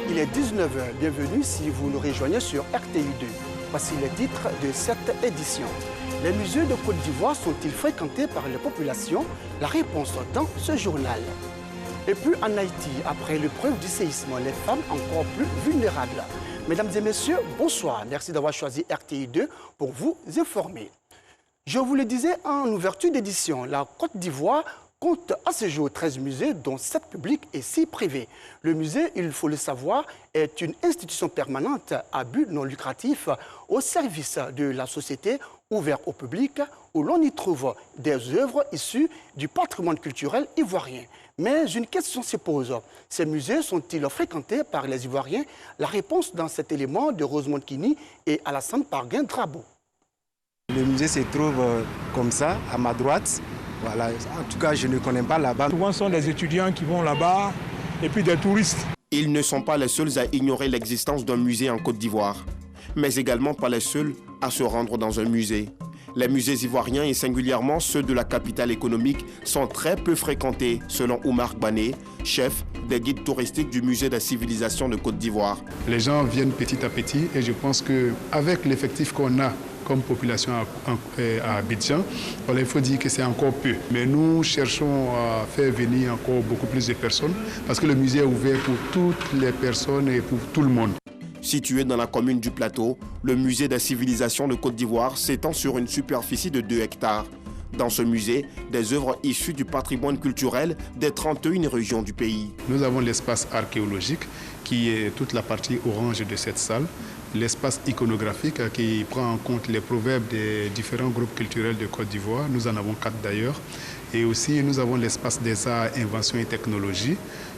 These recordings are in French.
Il est 19 h. Bienvenue si vous nous rejoignez sur RTI2. Voici les titres de cette édition. Les musées de Côte d'Ivoire sont-ils fréquentés par les populations? La réponse dans ce journal. Et puis en Haïti, après l'épreuve du séisme, les femmes encore plus vulnérables. Mesdames et messieurs, bonsoir. Merci d'avoir choisi RTI2 pour vous informer. Je vous le disais en ouverture d'édition, la Côte d'Ivoire compte à ce jour 13 musées, dont 7 publics et 6 privés. Le musée, il faut le savoir, est une institution permanente à but non lucratif au service de la société, ouvert au public, où l'on y trouve des œuvres issues du patrimoine culturel ivoirien. Mais une question se pose. Ces musées sont-ils fréquentés par les Ivoiriens? La réponse dans cet élément de Rosemont Kini et Alassane Parguin-Drabo. Le musée se trouve comme ça, à ma droite. Voilà. En tout cas, je ne connais pas là-bas. Souvent, ce sont des étudiants qui vont là-bas et puis des touristes. Ils ne sont pas les seuls à ignorer l'existence d'un musée en Côte d'Ivoire, mais également pas les seuls à se rendre dans un musée. Les musées ivoiriens et singulièrement ceux de la capitale économique sont très peu fréquentés, selon Oumar Bané, chef des guides touristiques du musée de la civilisation de Côte d'Ivoire. Les gens viennent petit à petit et je pense qu'avec l'effectif qu'on a comme population à Abidjan, il faut dire que c'est encore peu. Mais nous cherchons à faire venir encore beaucoup plus de personnes parce que le musée est ouvert pour toutes les personnes et pour tout le monde. Situé dans la commune du Plateau, le musée de la civilisation de Côte d'Ivoire s'étend sur une superficie de 2 hectares. Dans ce musée, des œuvres issues du patrimoine culturel des 31 régions du pays. Nous avons l'espace archéologique qui est toute la partie orange de cette salle, l'espace iconographique qui prend en compte les proverbes des différents groupes culturels de Côte d'Ivoire. Nous en avons 4 d'ailleurs. Et aussi, nous avons l'espace des arts, inventions et technologies.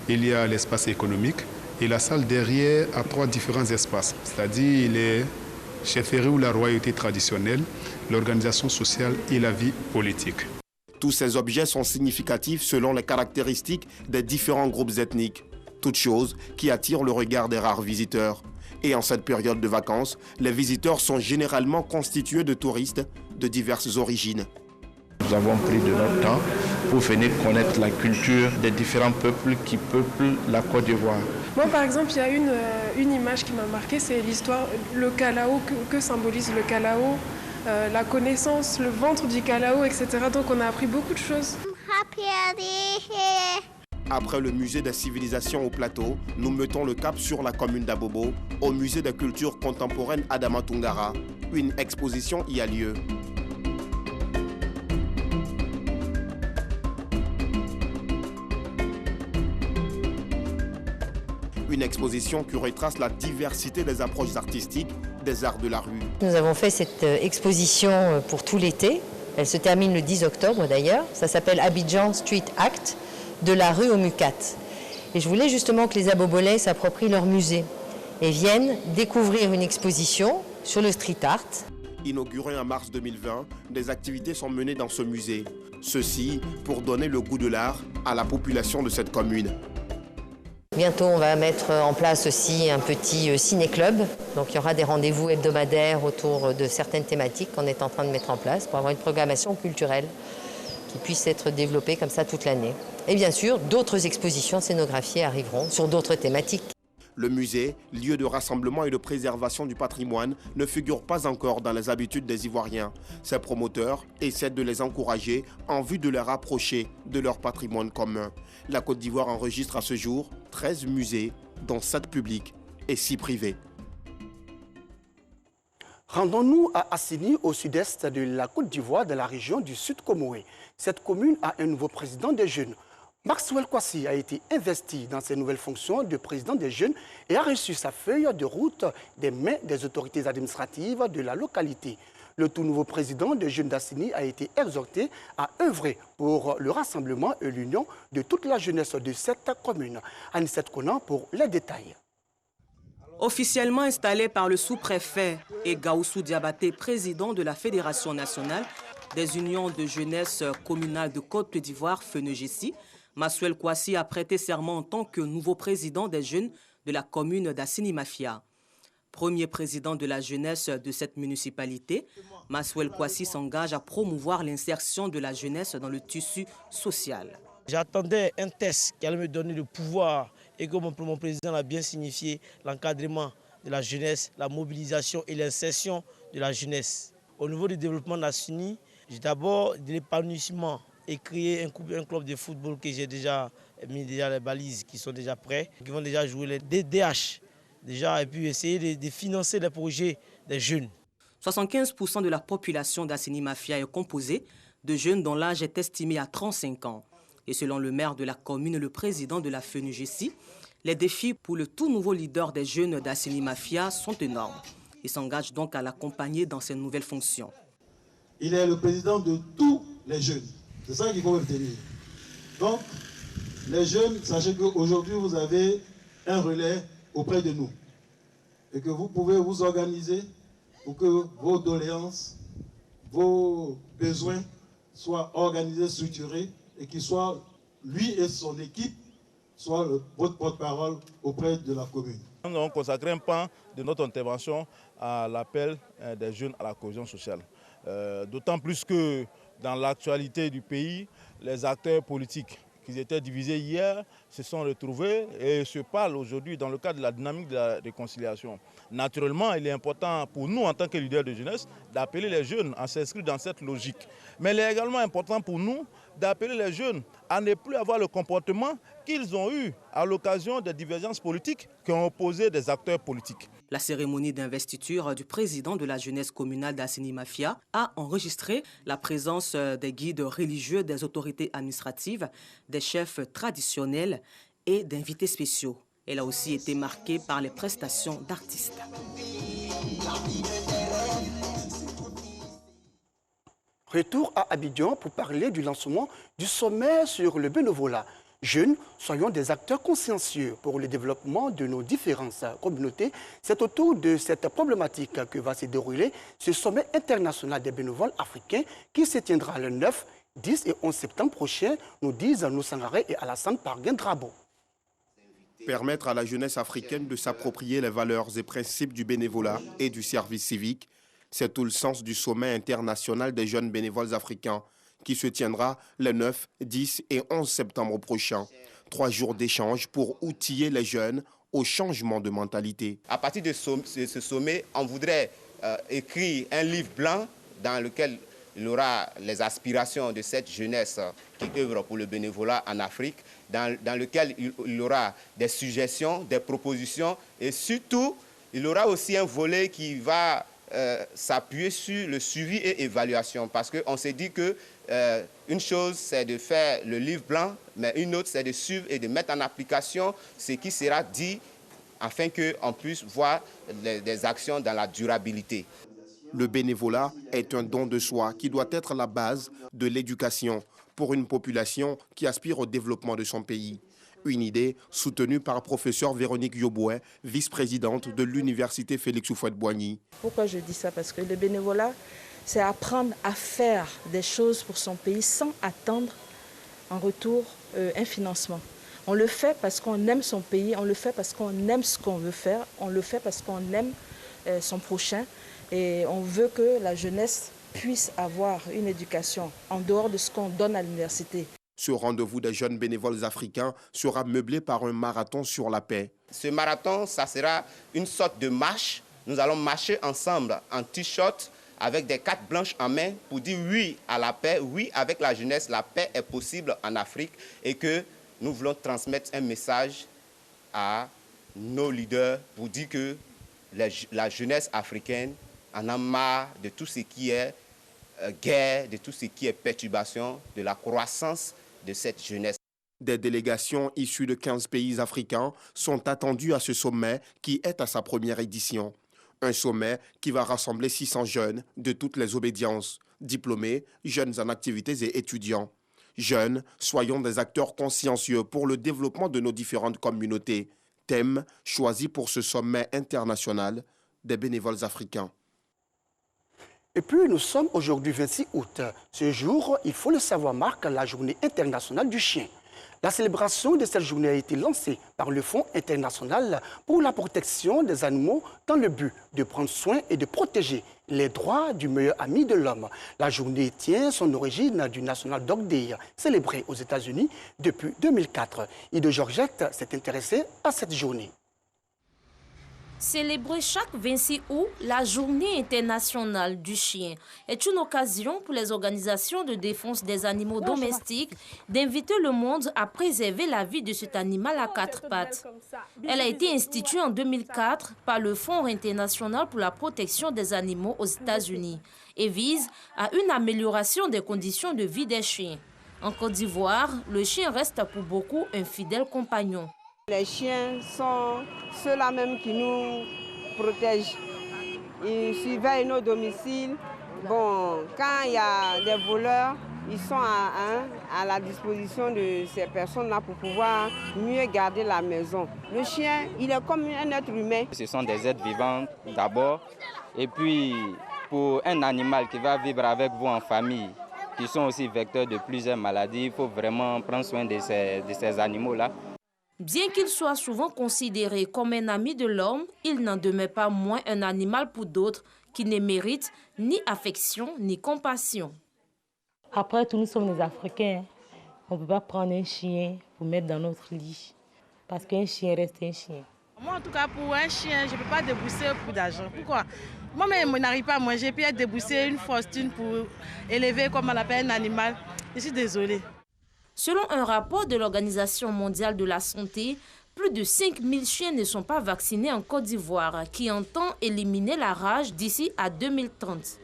Il y a l'espace économique. Et la salle derrière a 3 différents espaces, c'est-à-dire les chefferies ou la royauté traditionnelle, l'organisation sociale et la vie politique. Tous ces objets sont significatifs selon les caractéristiques des différents groupes ethniques. Toutes choses qui attirent le regard des rares visiteurs. Et en cette période de vacances, les visiteurs sont généralement constitués de touristes de diverses origines. Nous avons pris de notre temps pour venir connaître la culture des différents peuples qui peuplent la Côte d'Ivoire. Moi, par exemple, il y a une image qui m'a marquée, c'est l'histoire, le Kalao, que symbolise le Kalao, la connaissance, le ventre du Kalao, etc. Donc on a appris beaucoup de choses. Après le musée des civilisations au Plateau, nous mettons le cap sur la commune d'Abobo, au musée de culture contemporaine Adama Tungara. Une exposition y a lieu. Une exposition qui retrace la diversité des approches artistiques des arts de la rue. Nous avons fait cette exposition pour tout l'été. Elle se termine le 10 octobre d'ailleurs. Ça s'appelle Abidjan Street Act, de la rue au Mucat. Et je voulais justement que les Abobolais s'approprient leur musée et viennent découvrir une exposition sur le street art. Inauguré en mars 2020, des activités sont menées dans ce musée. Ceci pour donner le goût de l'art à la population de cette commune. Bientôt, on va mettre en place aussi un petit ciné-club. Donc, il y aura des rendez-vous hebdomadaires autour de certaines thématiques qu'on est en train de mettre en place pour avoir une programmation culturelle qui puisse être développée comme ça toute l'année. Et bien sûr, d'autres expositions scénographiées arriveront sur d'autres thématiques. Le musée, lieu de rassemblement et de préservation du patrimoine, ne figure pas encore dans les habitudes des Ivoiriens. Ses promoteurs essaient de les encourager en vue de les rapprocher de leur patrimoine commun. La Côte d'Ivoire enregistre à ce jour 13 musées, dont 7 publics et 6 privés. Rendons-nous à Assini, au sud-est de la Côte d'Ivoire, dans la région du Sud Comoé. Cette commune a un nouveau président des jeunes. Maxwell Kwasi a été investi dans ses nouvelles fonctions de président des jeunes et a reçu sa feuille de route des mains des autorités administratives de la localité. Le tout nouveau président des jeunes d'Assini a été exhorté à œuvrer pour le rassemblement et l'union de toute la jeunesse de cette commune. Anissette Konan pour les détails. Officiellement installé par le sous-préfet et Gaoussou Diabaté, président de la Fédération nationale des unions de jeunesse communale de Côte d'Ivoire, FENEGESI, Maxwell Kwasi a prêté serment en tant que nouveau président des jeunes de la commune d'Assini Mafia. Premier président de la jeunesse de cette municipalité, Maxwell Kwasi s'engage à promouvoir l'insertion de la jeunesse dans le tissu social. J'attendais un test qui allait me donner le pouvoir et que mon président a bien signifié l'encadrement de la jeunesse, la mobilisation et l'insertion de la jeunesse. Au niveau du développement national, j'ai d'abord de l'épanouissement et créer un club de football que j'ai déjà mis les balises qui sont déjà prêts, qui vont déjà jouer les DDH déjà, et puis essayer de financer les projets des jeunes. 75% de la population d'Assini Mafia est composée de jeunes dont l'âge est estimé à 35 ans. Et selon le maire de la commune, le président de la FENUGESI, les défis pour le tout nouveau leader des jeunes d'Assini Mafia sont énormes. Il s'engage donc à l'accompagner dans ses nouvelles fonctions. Il est le président de tous les jeunes. C'est ça qu'il faut retenir. Donc, les jeunes, sachez qu'aujourd'hui, vous avez un relais auprès de nous. Et que vous pouvez vous organiser pour que vos doléances, vos besoins soient organisés, structurés, et qu'il soit, lui et son équipe, soient votre porte-parole auprès de la commune. Nous avons consacré un pan de notre intervention à l'appel des jeunes à la cohésion sociale. D'autant plus que dans l'actualité du pays, les acteurs politiques qui étaient divisés hier se sont retrouvés et se parlent aujourd'hui dans le cadre de la dynamique de la réconciliation. Naturellement, il est important pour nous en tant que leaders de jeunesse d'appeler les jeunes à s'inscrire dans cette logique. Mais il est également important pour nous d'appeler les jeunes à ne plus avoir le comportement qu'ils ont eu à l'occasion des divergences politiques qui ont opposé des acteurs politiques. La cérémonie d'investiture du président de la jeunesse communale d'Assini Mafia a enregistré la présence des guides religieux, des autorités administratives, des chefs traditionnels et d'invités spéciaux. Elle a aussi été marquée par les prestations d'artistes. Retour à Abidjan pour parler du lancement du sommet sur le bénévolat. Jeunes, soyons des acteurs consciencieux pour le développement de nos différentes communautés. C'est autour de cette problématique que va se dérouler ce sommet international des bénévoles africains qui se tiendra le 9, 10 et 11 septembre prochain, nous disent Noussangare et Alassane Parguin-Drabo. Permettre à la jeunesse africaine de s'approprier les valeurs et principes du bénévolat et du service civique, c'est tout le sens du sommet international des jeunes bénévoles africains qui se tiendra les 9, 10 et 11 septembre prochains. 3 jours d'échange pour outiller les jeunes au changement de mentalité. À partir de ce sommet, on voudrait écrire un livre blanc dans lequel il y aura les aspirations de cette jeunesse qui œuvre pour le bénévolat en Afrique, dans lequel il y aura des suggestions, des propositions et surtout, il y aura aussi un volet qui va s'appuyer sur le suivi et évaluation parce qu'on s'est dit que une chose c'est de faire le livre blanc, mais une autre c'est de suivre et de mettre en application ce qui sera dit afin qu'on puisse voir des actions dans la durabilité. Le bénévolat est un don de soi qui doit être la base de l'éducation pour une population qui aspire au développement de son pays. Une idée soutenue par professeur Véronique Yoboué, vice-présidente de l'université Félix Houphouët-Boigny. Pourquoi je dis ça? Parce que le bénévolat, c'est apprendre à faire des choses pour son pays sans attendre en retour un financement. On le fait parce qu'on aime son pays, on le fait parce qu'on aime ce qu'on veut faire, on le fait parce qu'on aime son prochain et on veut que la jeunesse puisse avoir une éducation en dehors de ce qu'on donne à l'université. Ce rendez-vous des jeunes bénévoles africains sera meublé par un marathon sur la paix. Ce marathon, ça sera une sorte de marche. Nous allons marcher ensemble en t-shirt avec des cartes blanches en main pour dire oui à la paix, oui avec la jeunesse, la paix est possible en Afrique et que nous voulons transmettre un message à nos leaders pour dire que la jeunesse africaine en a marre de tout ce qui est guerre, de tout ce qui est perturbation, de la croissance de cette jeunesse. Des délégations issues de 15 pays africains sont attendues à ce sommet qui est à sa première édition. Un sommet qui va rassembler 600 jeunes de toutes les obédiences, diplômés, jeunes en activités et étudiants. Jeunes, soyons des acteurs consciencieux pour le développement de nos différentes communautés. Thème choisi pour ce sommet international des bénévoles africains. Et puis, nous sommes aujourd'hui 26 août. Ce jour, il faut le savoir, marque la journée internationale du chien. La célébration de cette journée a été lancée par le Fonds international pour la protection des animaux dans le but de prendre soin et de protéger les droits du meilleur ami de l'homme. La journée tient son origine du National Dog Day, célébré aux États-Unis depuis 2004. Ido Georgette s'est intéressé à cette journée. Célébrer chaque 26 août la journée internationale du chien est une occasion pour les organisations de défense des animaux domestiques d'inviter le monde à préserver la vie de cet animal à quatre pattes. Elle a été instituée en 2004 par le Fonds international pour la protection des animaux aux États-Unis et vise à une amélioration des conditions de vie des chiens. En Côte d'Ivoire, le chien reste pour beaucoup un fidèle compagnon. Les chiens sont ceux-là même qui nous protègent. Ils surveillent nos domiciles. Bon, quand il y a des voleurs, ils sont à la disposition de ces personnes-là pour pouvoir mieux garder la maison. Le chien, il est comme un être humain. Ce sont des êtres vivants d'abord. Et puis, pour un animal qui va vivre avec vous en famille, qui sont aussi vecteurs de plusieurs maladies, il faut vraiment prendre soin de ces animaux-là. Bien qu'il soit souvent considéré comme un ami de l'homme, il n'en demeure pas moins un animal pour d'autres qui ne méritent ni affection ni compassion. Après tout, nous sommes des Africains. On ne peut pas prendre un chien pour mettre dans notre lit. Parce qu'un chien reste un chien. Moi, en tout cas, pour un chien, je ne peux pas débourser beaucoup d'argent. Pourquoi? Moi-même, je n'arrive pas à manger, puis débourser une fortune pour élever, comme on l'appelle, un animal. Je suis désolée. Selon un rapport de l'Organisation mondiale de la santé, plus de 5000 chiens ne sont pas vaccinés en Côte d'Ivoire, qui entend éliminer la rage d'ici à 2030.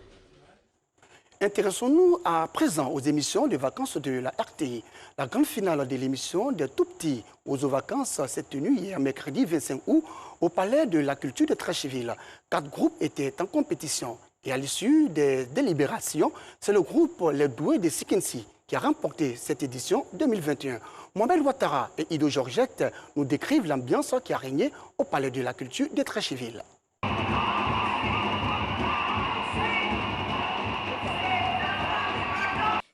Intéressons-nous à présent aux émissions de vacances de la RTI. La grande finale de l'émission des Tout-Petits aux vacances s'est tenue hier mercredi 25 août au Palais de la Culture de Treichville. 4 groupes étaient en compétition. Et à l'issue des délibérations, c'est le groupe Les Doués de Sikinsi qui a remporté cette édition 2021. Mohamed Ouattara et Ido Georgette nous décrivent l'ambiance qui a régné au Palais de la Culture de Treichville.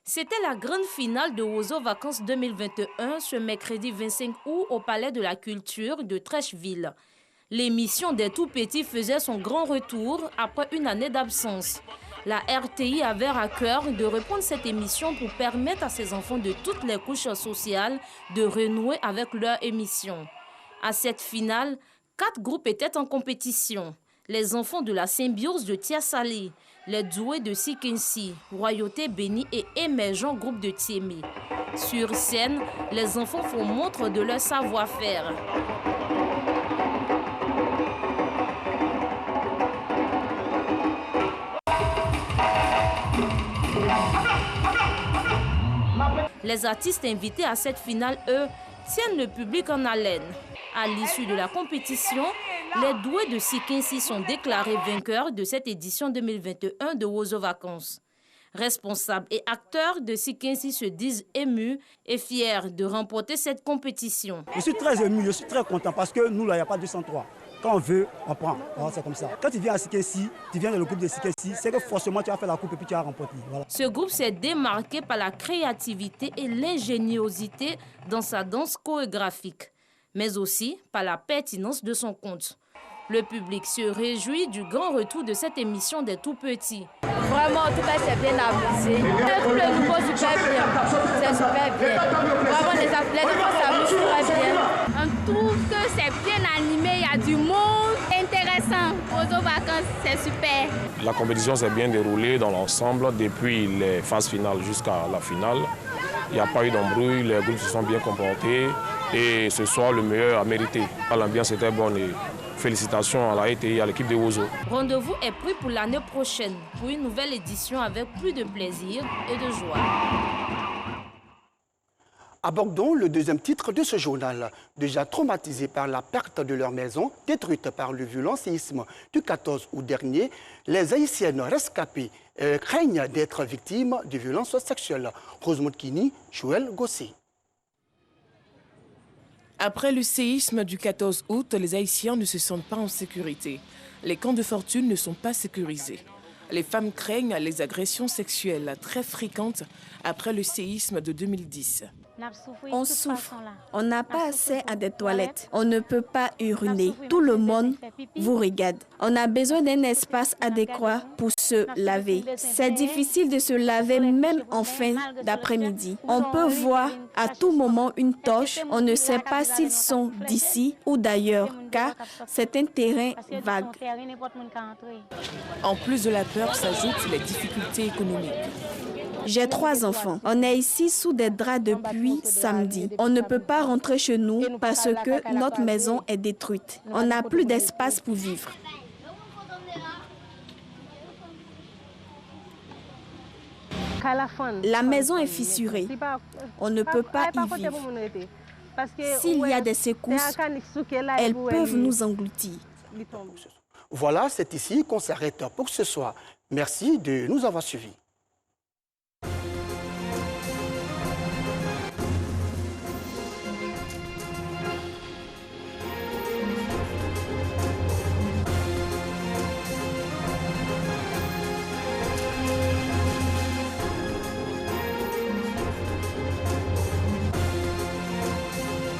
C'était la grande finale de Wozo Vacances 2021 ce mercredi 25 août au Palais de la Culture de Treichville. L'émission des Tout-Petits faisait son grand retour après une année d'absence. La RTI avait à cœur de reprendre cette émission pour permettre à ses enfants de toutes les couches sociales de renouer avec leur émission. À cette finale, 4 groupes étaient en compétition. Les enfants de la symbiose de Tia-Salé, les Doués de Sikinsi, Royauté Béni et émergent groupe de Tiémé. Sur scène, les enfants font montre de leur savoir-faire. Les artistes invités à cette finale, eux, tiennent le public en haleine. À l'issue de la compétition, les Doués de Sikinsi sont déclarés vainqueurs de cette édition 2021 de Wozo Vacances. Responsables et acteurs de Sikinsi se disent émus et fiers de remporter cette compétition. Je suis très ému, je suis très content parce que nous, là, il n'y a pas 203. Quand on veut, on prend. Voilà, c'est comme ça. Quand tu viens à Sikinsi, tu viens dans le groupe de Sikinsi, c'est que forcément tu vas faire la coupe et puis tu vas remporter. Voilà. Ce groupe s'est démarqué par la créativité et l'ingéniosité dans sa danse chorégraphique, mais aussi par la pertinence de son conte. Le public se réjouit du grand retour de cette émission des Tout-Petits. Vraiment, en tout cas, c'est bien amusé. Tout le nouveau, super bien. C'est super bien. Vraiment, les enfants s'amusent très bien. On trouve que c'est bien animé, il y a du monde intéressant. Wozo Vacances, c'est super. La compétition s'est bien déroulée dans l'ensemble, depuis les phases finales jusqu'à la finale. Il n'y a pas eu d'embrouille, les groupes se sont bien comportés et ce soir, le meilleur a mérité. L'ambiance était bonne et félicitations à la RTI et à l'équipe de Wozo. Rendez-vous est pris pour l'année prochaine pour une nouvelle édition avec plus de plaisir et de joie. Abordons le deuxième titre de ce journal. Déjà traumatisés par la perte de leur maison, détruite par le violent séisme du 14 août dernier, les Haïtiennes rescapées craignent d'être victimes de violences sexuelles. Rosemont Kini, Joël Gossé. Après le séisme du 14 août, les Haïtiens ne se sentent pas en sécurité. Les camps de fortune ne sont pas sécurisés. Les femmes craignent les agressions sexuelles très fréquentes après le séisme de 2010. On souffre. On n'a pas accès à des toilettes. On ne peut pas uriner. Tout le monde vous regarde. On a besoin d'un espace adéquat pour se laver. C'est difficile de se laver même en fin d'après-midi. On peut voir à tout moment une torche. On ne sait pas s'ils sont d'ici ou d'ailleurs, car c'est un terrain vague. En plus de la peur, s'ajoutent les difficultés économiques. J'ai 3 enfants. On est ici sous des draps depuis samedi. On ne peut pas rentrer chez nous parce que notre maison est détruite. On n'a plus d'espace pour vivre. La maison est fissurée. On ne peut pas y vivre. S'il y a des secousses, elles peuvent nous engloutir. Voilà, c'est ici qu'on s'arrête pour ce soir. Merci de nous avoir suivis.